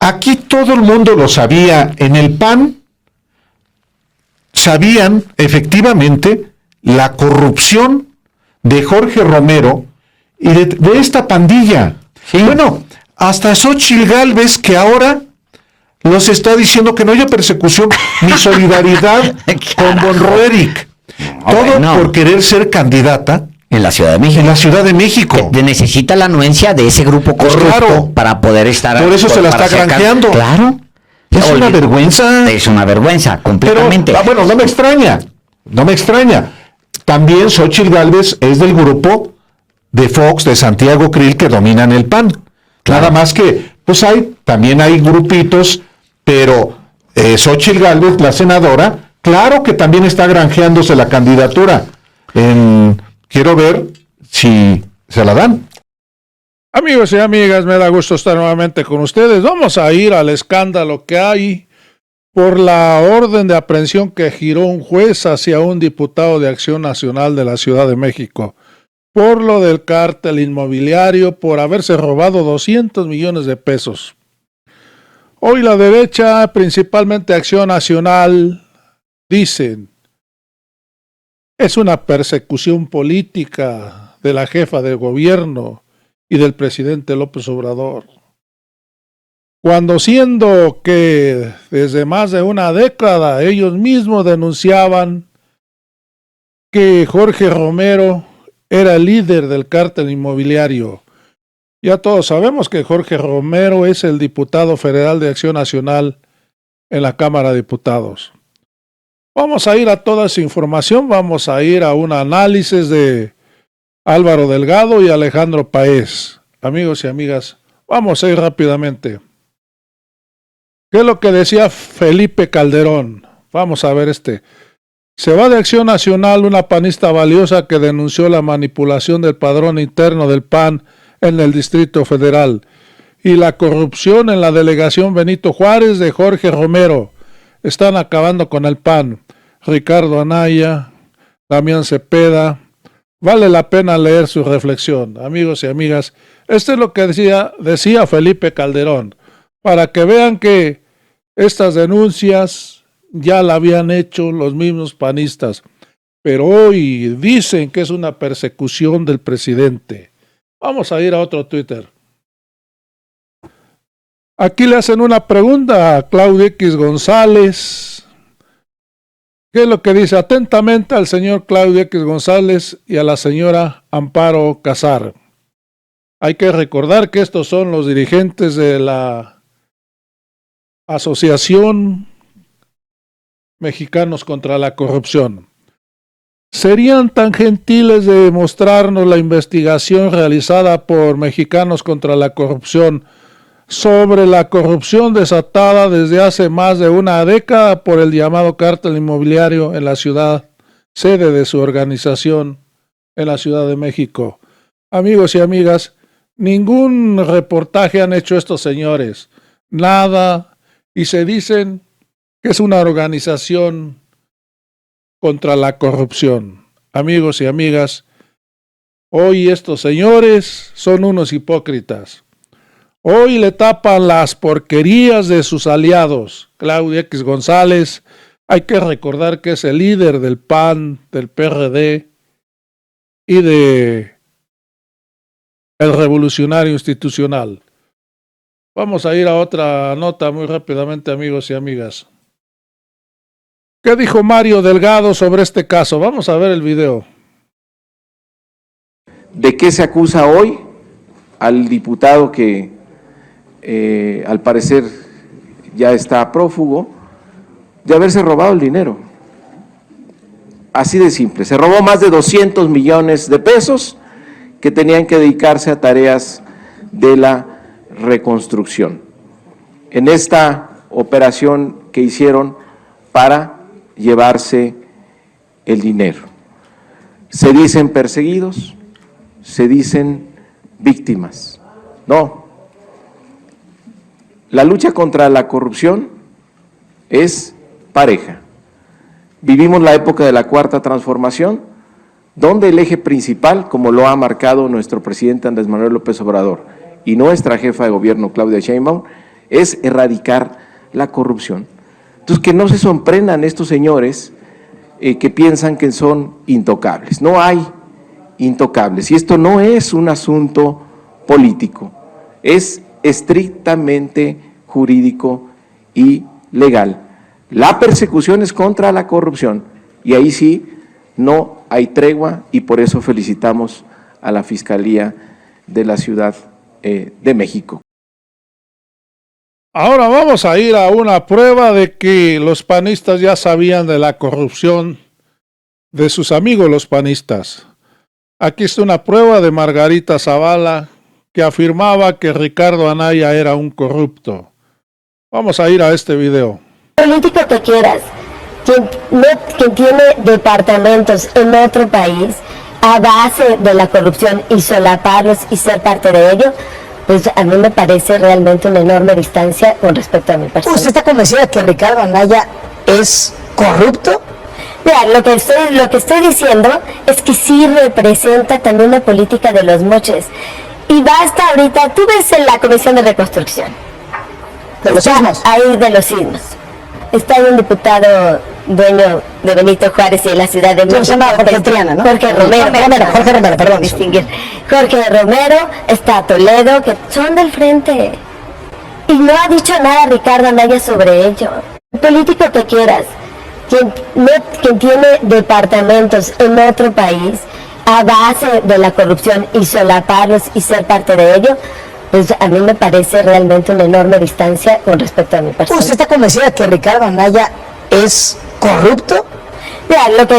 Aquí todo el mundo lo sabía. En el PAN sabían efectivamente la corrupción de Jorge Romero y de esta pandilla. Sí. Bueno, hasta Xóchitl Gálvez, que ahora los está diciendo que no haya persecución ni solidaridad con Von Roerich. Todo por querer ser candidata en la Ciudad de México. En la Ciudad de México. Necesita la anuencia de ese grupo corrupto, claro, para poder estar... Por eso se la está granjeando. Claro. Es una vergüenza. Es una vergüenza, completamente. Pero, bueno, no me extraña. No me extraña. También Xóchitl Gálvez es del grupo de Fox, de Santiago Krill, que dominan el PAN. Claro. Nada más que, pues también hay grupitos, pero Xóchitl Gálvez, la senadora, claro que también está granjeándose la candidatura. Quiero ver si se la dan. Amigos y amigas, me da gusto estar nuevamente con ustedes. Vamos a ir al escándalo que hay por la orden de aprehensión que giró un juez hacia un diputado de Acción Nacional de la Ciudad de México por lo del cártel inmobiliario, por haberse robado 200 millones de pesos. Hoy la derecha, principalmente Acción Nacional, dicen es una persecución política de la jefa de gobierno y del presidente López Obrador. Cuando siendo que desde más de una década ellos mismos denunciaban que Jorge Romero era el líder del cártel inmobiliario. Ya todos sabemos que Jorge Romero es el diputado federal de Acción Nacional en la Cámara de Diputados. Vamos a ir a toda esa información, vamos a ir a un análisis de Álvaro Delgado y Alejandro Paez. Amigos y amigas, vamos a ir rápidamente. ¿Qué es lo que decía Felipe Calderón? Vamos a ver Se va de Acción Nacional una panista valiosa que denunció la manipulación del padrón interno del PAN en el Distrito Federal y la corrupción en la delegación Benito Juárez de Jorge Romero. Están acabando con el PAN. Ricardo Anaya, Damián Cepeda. Vale la pena leer su reflexión, amigos y amigas. Esto es lo que decía Felipe Calderón, para que vean que estas denuncias ya la habían hecho los mismos panistas, pero hoy dicen que es una persecución del presidente. Vamos a ir a otro Twitter. Aquí le hacen una pregunta a Claudio X González. ¿Qué es lo que dice? Atentamente al señor Claudio X González y a la señora Amparo Casar. Hay que recordar que estos son los dirigentes de la Asociación Mexicanos contra la Corrupción. ¿Serían tan gentiles de mostrarnos la investigación realizada por Mexicanos contra la Corrupción sobre la corrupción desatada desde hace más de una década por el llamado cártel inmobiliario en la ciudad, sede de su organización en la Ciudad de México? Amigos y amigas, ningún reportaje han hecho estos señores, nada, y se dicen que es una organización contra la corrupción. Amigos y amigas, hoy estos señores son unos hipócritas. Hoy le tapan las porquerías de sus aliados. Claudio X González, hay que recordar que es el líder del PAN, del PRD y de el Revolucionario Institucional. Vamos a ir a otra nota muy rápidamente, amigos y amigas. ¿Qué dijo Mario Delgado sobre este caso? Vamos a ver el video. ¿De qué se acusa hoy al diputado que al parecer ya está prófugo? De haberse robado el dinero. Así de simple. Se robó más de 200 millones de pesos que tenían que dedicarse a tareas de la reconstrucción. En esta operación que hicieron para llevarse el dinero. Se dicen perseguidos, se dicen víctimas. No. La lucha contra la corrupción es pareja. Vivimos la época de la Cuarta Transformación, donde el eje principal, como lo ha marcado nuestro presidente Andrés Manuel López Obrador y nuestra jefa de gobierno Claudia Sheinbaum, es erradicar la corrupción. Entonces, que no se sorprendan estos señores que piensan que son intocables. No hay intocables. Y esto no es un asunto político, es estrictamente jurídico y legal. La persecución es contra la corrupción y ahí sí no hay tregua y por eso felicitamos a la Fiscalía de la Ciudad de México. Ahora vamos a ir a una prueba de que los panistas ya sabían de la corrupción de sus amigos los panistas. Aquí está una prueba de Margarita Zavala que afirmaba que Ricardo Anaya era un corrupto. Vamos a ir a este video. Político que quieras, quien tiene departamentos en otro país a base de la corrupción y solaparlos y ser parte de ello, pues a mí me parece realmente una enorme distancia con respecto a mi persona. ¿Usted está convencida de que Ricardo Anaya es corrupto? Mira, lo que estoy diciendo es que sí representa también la política de los moches. Y basta ahorita, tú ves en la Comisión de Reconstrucción. ¿De los sismos? Ahí de los sismos. Está ahí un diputado dueño de Benito Juárez y de la Ciudad de México. Se llama Jorge Triana, ¿no? Jorge Romero, perdón. Distinguir. Jorge Romero, está Toledo, que son del frente. Y no ha dicho nada Ricardo Anaya sobre ello. El político que quieras, quien tiene departamentos en otro país a base de la corrupción y solaparlos y ser parte de ello, pues a mí me parece realmente una enorme distancia con respecto a mi persona. ¿Usted está convencida de que Ricardo Anaya es corrupto? Mira, lo que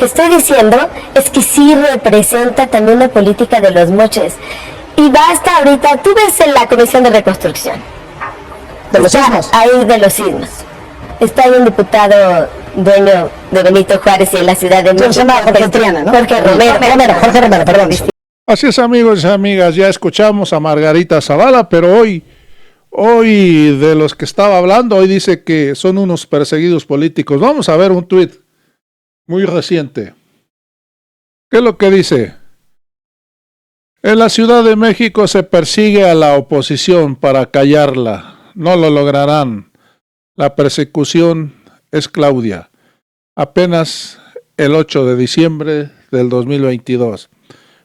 estoy diciendo es que sí representa también la política de los moches. Y basta ahorita, tú ves en la Comisión de Reconstrucción. ¿De los sismos? Ahí de los sismos. Está ahí un diputado dueño de Benito Juárez y de la Ciudad de México. Se llama Jorge Triana, ¿no? Jorge Romero, perdón. Así es, amigos y amigas, ya escuchamos a Margarita Zavala, pero hoy de los que estaba hablando, hoy dice que son unos perseguidos políticos. Vamos a ver un tuit muy reciente. ¿Qué es lo que dice? En la Ciudad de México se persigue a la oposición para callarla. No lo lograrán. La persecución es Claudia. Apenas el 8 de diciembre del 2022.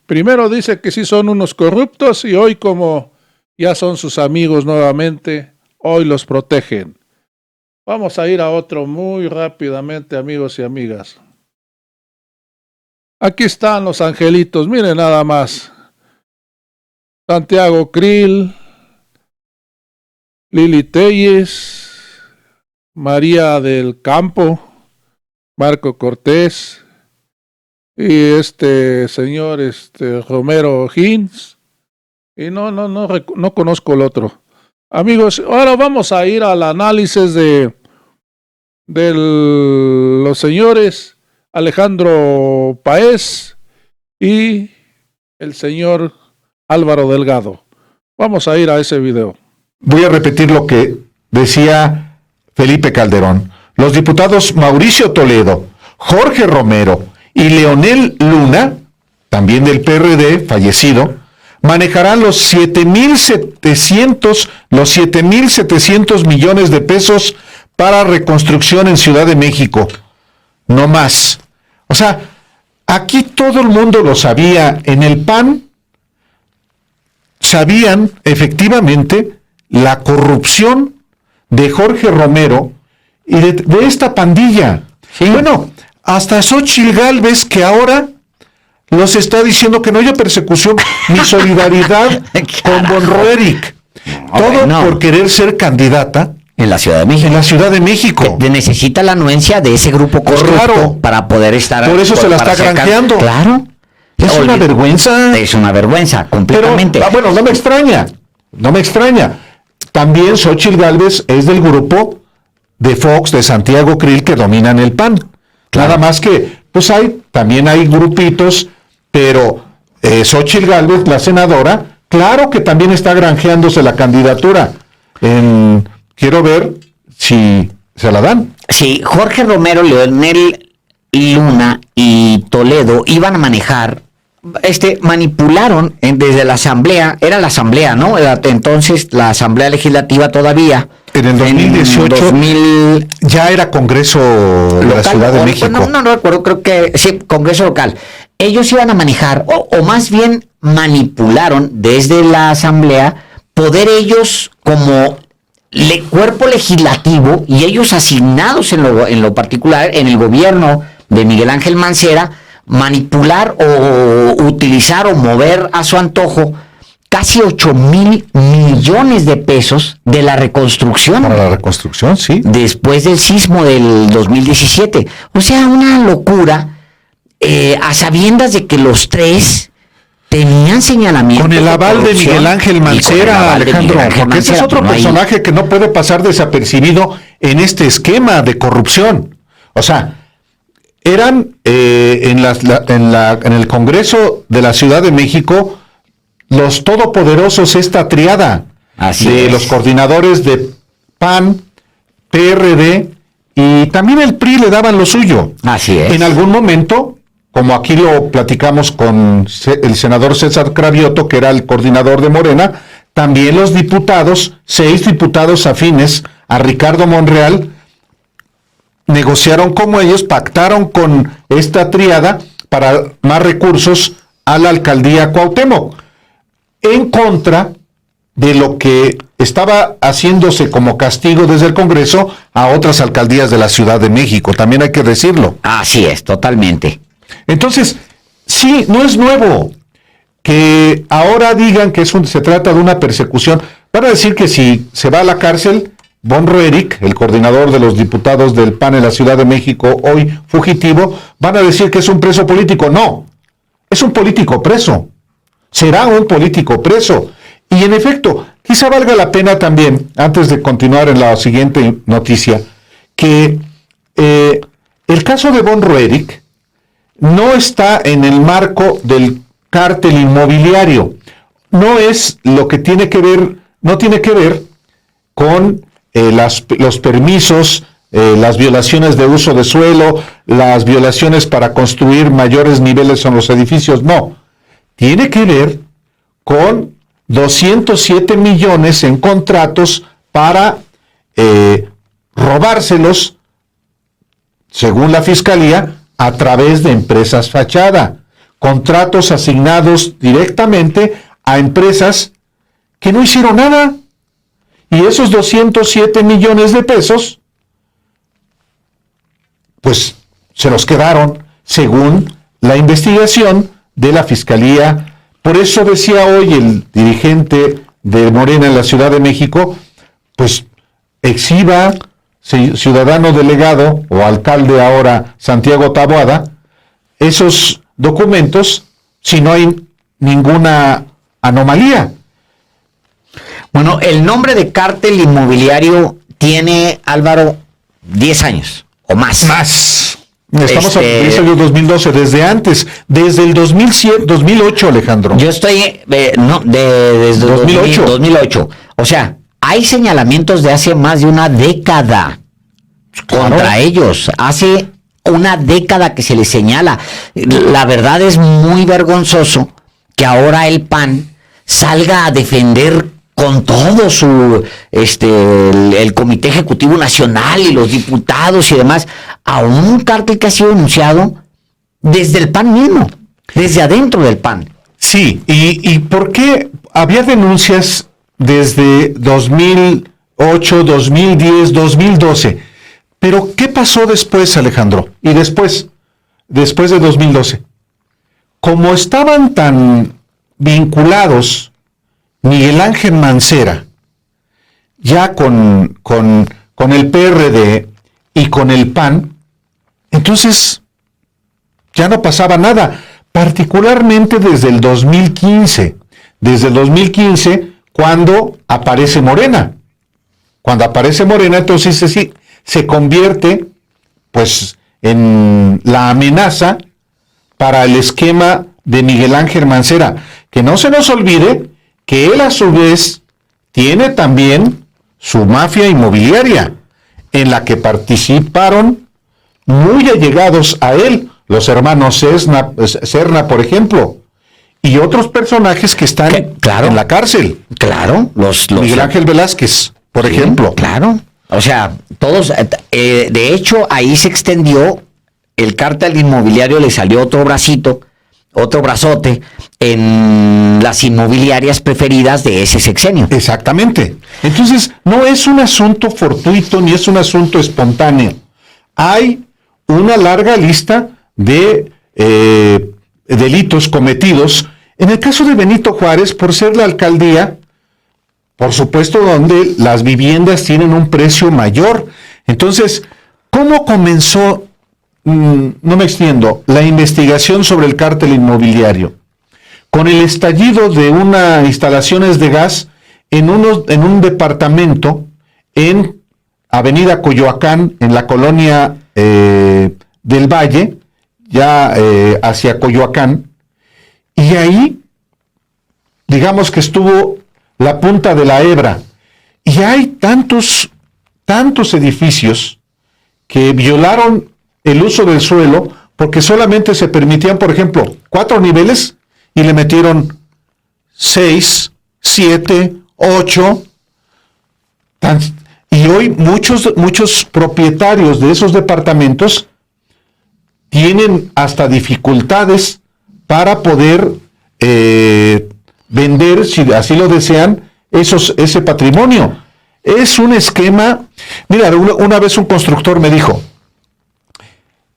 Primero dice que sí son unos corruptos y hoy, como ya son sus amigos nuevamente, hoy los protegen. Vamos a ir a otro muy rápidamente, amigos y amigas. Aquí están los angelitos, miren nada más. Santiago Krill, Lili Telles, María del Campo, Marco Cortés, y este señor Romero Hins, y no conozco el otro. Amigos, ahora vamos a ir al análisis de los señores Alejandro Paez y el señor Álvaro Delgado. Vamos a ir a ese video. Voy a repetir lo que decía Felipe Calderón. Los diputados Mauricio Toledo, Jorge Romero y Leonel Luna, también del PRD, fallecido, manejarán los 7,700 millones de pesos para reconstrucción en Ciudad de México. No más. O sea, aquí todo el mundo lo sabía. En el PAN sabían efectivamente la corrupción de Jorge Romero y de esta pandilla. Sí. Bueno, hasta Xóchitl Gálvez, que ahora los está diciendo que no haya persecución ni solidaridad con Von Roerich. Todo por querer ser candidata En la Ciudad de México. en la Ciudad de México. Necesita la anuencia de ese grupo corrupto claro. para poder estar... Por eso se la está granjeando. Claro. Es una vergüenza. Es una vergüenza, completamente. Pero, bueno, no me extraña. También Xóchitl Gálvez es del grupo de Fox, de Santiago Krill, que dominan el PAN. Claro. Nada más que, pues también hay grupitos, pero Xóchitl Gálvez, la senadora, claro que también está granjeándose la candidatura. Quiero ver si se la dan. Sí, Jorge Romero, Leonel Luna y Toledo iban a manejar manipularon desde la Asamblea, era la Asamblea, ¿no? Era entonces la Asamblea Legislativa todavía. En el 2018 ya era Congreso de la Ciudad de México. No recuerdo, creo que sí, Congreso local. Ellos iban a manejar, o más bien manipularon desde la Asamblea, poder ellos como cuerpo legislativo y ellos asignados en lo particular en el gobierno de Miguel Ángel Mancera, manipular o utilizar o mover a su antojo casi 8,000 millones de pesos de la reconstrucción. Para la reconstrucción, sí. Después del sismo del 2017. O sea, una locura, a sabiendas de que los tres tenían señalamiento. Con el aval de Miguel Ángel Mancera, Alejandro, porque ese es otro personaje que no puede pasar desapercibido en este esquema de corrupción. O sea, eran en el Congreso de la Ciudad de México los todopoderosos, esta triada de los coordinadores de PAN, PRD y también el PRI le daban lo suyo. Así es. En algún momento, como aquí lo platicamos con el senador César Cravioto, que era el coordinador de Morena, también los diputados, 6 diputados afines a Ricardo Monreal, negociaron como ellos, pactaron con esta triada para más recursos a la alcaldía Cuauhtémoc, en contra de lo que estaba haciéndose como castigo desde el Congreso a otras alcaldías de la Ciudad de México, también hay que decirlo. Así es, totalmente. Entonces, sí, no es nuevo que ahora digan que se trata de una persecución. Van a decir que si se va a la cárcel, Von Roerich, el coordinador de los diputados del PAN en la Ciudad de México, hoy fugitivo, van a decir que es un preso político. No, es un político preso. Será un político preso. Y en efecto, quizá valga la pena también, antes de continuar en la siguiente noticia, que el caso de Von Roerich no está en el marco del cártel inmobiliario. No es lo que tiene que ver, no tiene que ver con los permisos, las violaciones de uso de suelo, las violaciones para construir mayores niveles en los edificios, no. Tiene que ver con 207 millones en contratos para robárselos, según la Fiscalía, a través de empresas fachada. Contratos asignados directamente a empresas que no hicieron nada. Y esos 207 millones de pesos, pues se los quedaron, según la investigación de la Fiscalía. Por eso decía hoy el dirigente de Morena en la Ciudad de México, pues exhiba, ciudadano delegado o alcalde ahora Santiago Taboada, esos documentos si no hay ninguna anomalía. Bueno, el nombre de cártel inmobiliario tiene, Álvaro, 10 años o más. Más. Estamos a 10 años 2012, desde antes, desde el 2008, Alejandro. Yo estoy, desde 2008. O sea, hay señalamientos de hace más de una década contra ellos. Hace una década que se les señala. La verdad es muy vergonzoso que ahora el PAN salga a defender con todo el Comité Ejecutivo Nacional y los diputados y demás, a un cártel que ha sido denunciado desde el PAN mismo, desde adentro del PAN. Sí, ¿y por qué había denuncias desde 2008, 2010, 2012? Pero ¿qué pasó después, Alejandro? Y después de 2012. Como estaban tan vinculados Miguel Ángel Mancera, ya con el PRD y con el PAN, entonces ya no pasaba nada, particularmente desde el 2015. Desde el 2015, cuando aparece Morena. Cuando aparece Morena, entonces sí, se convierte pues en la amenaza para el esquema de Miguel Ángel Mancera. Que no se nos olvide que él a su vez tiene también su mafia inmobiliaria, en la que participaron muy allegados a él, los hermanos Serna, por ejemplo, y otros personajes que están Claro. en la cárcel. Claro, los Miguel Ángel Velázquez, por Sí, ejemplo. Claro. O sea, todos, de hecho, ahí se extendió el cártel inmobiliario, le salió otro bracito, otro brazote en las inmobiliarias preferidas de ese sexenio. Exactamente. Entonces, no es un asunto fortuito ni es un asunto espontáneo. Hay una larga lista de delitos cometidos. En el caso de Benito Juárez, por ser la alcaldía, por supuesto, donde las viviendas tienen un precio mayor. Entonces, ¿cómo comenzó, no me extiendo, la investigación sobre el cártel inmobiliario? Con el estallido de unas instalaciones de gas en un departamento en Avenida Coyoacán, en la colonia del Valle, ya hacia Coyoacán, y ahí, digamos que estuvo la punta de la hebra, y hay tantos edificios que violaron el uso del suelo porque solamente se permitían, por ejemplo, 4 niveles y le metieron 6, 7, 8. Y hoy muchos propietarios de esos departamentos tienen hasta dificultades para poder vender, si así lo desean, ese patrimonio. Es un esquema. Mira, una vez un constructor me dijo,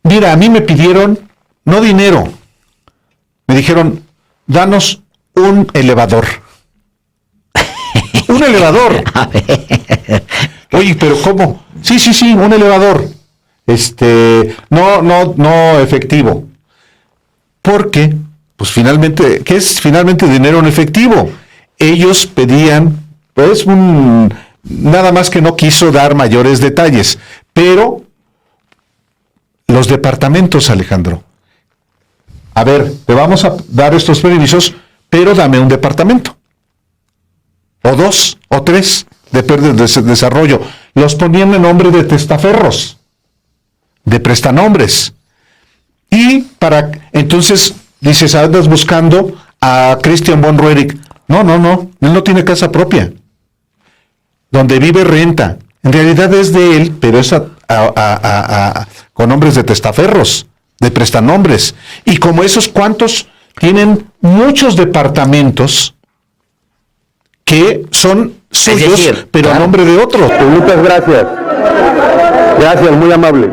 mira, a mí me pidieron, no dinero, me dijeron, danos un elevador. Un elevador. A ver. Oye, pero ¿cómo? Sí, un elevador. No efectivo. Porque, pues finalmente, ¿qué es finalmente dinero en efectivo? Ellos pedían, pues, nada más que no quiso dar mayores detalles. Pero, los departamentos, Alejandro. A ver, te vamos a dar estos permisos, pero dame un departamento. O 2, o 3, depende del desarrollo. Los ponían en nombre de testaferros, de prestanombres. Y entonces, dices, andas buscando a Christian von Roerich. No, él no tiene casa propia. Donde vive renta. En realidad es de él, pero es con nombres de testaferros, de prestanombres. Y como esos cuantos tienen muchos departamentos que son suyos, pero claro, a nombre de otros. Muchas gracias. Gracias, muy amable.